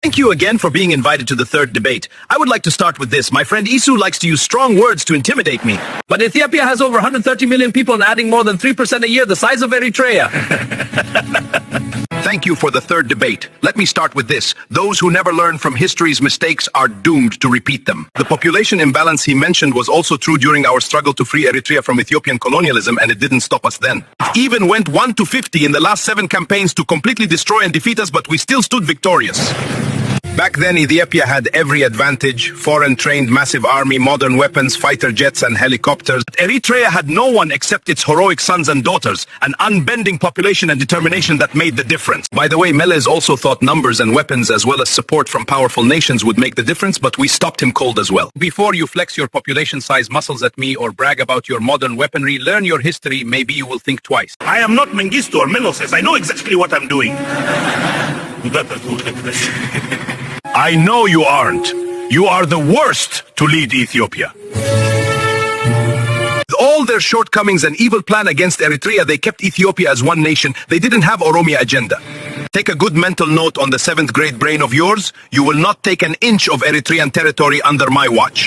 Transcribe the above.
Thank you again for being invited to the third debate. I would like to start with this. My friend Isu likes to use strong words to intimidate me. But Ethiopia has over 130 million people and adding more than 3% a year, the size of Eritrea. Thank you for the third debate. Let me start with this. Those who never learn from history's mistakes are doomed to repeat them. The population imbalance he mentioned was also true during our struggle to free Eritrea from Ethiopian colonialism, and it didn't stop us then. It even went 1 to 50 in the last 7 campaigns to completely destroy and defeat us, but we still stood victorious. Back then, Ethiopia had every advantage: foreign-trained massive army, modern weapons, fighter jets and helicopters. Eritrea had no one except its heroic sons and daughters, an unbending population and determination that made the difference. By the way, Meles also thought numbers and weapons as well as support from powerful nations would make the difference, but we stopped him cold as well. Before you flex your population-sized muscles at me or brag about your modern weaponry, learn your history. Maybe you will think twice. I am not Mengistu or Meles. I know exactly what I'm doing. I know you aren't. You are the worst to lead Ethiopia. With all their shortcomings and evil plan against Eritrea, they kept Ethiopia as one nation. They didn't have Oromia agenda. Take a good mental note on the 7th grade brain of yours. You will not take an inch of Eritrean territory under my watch.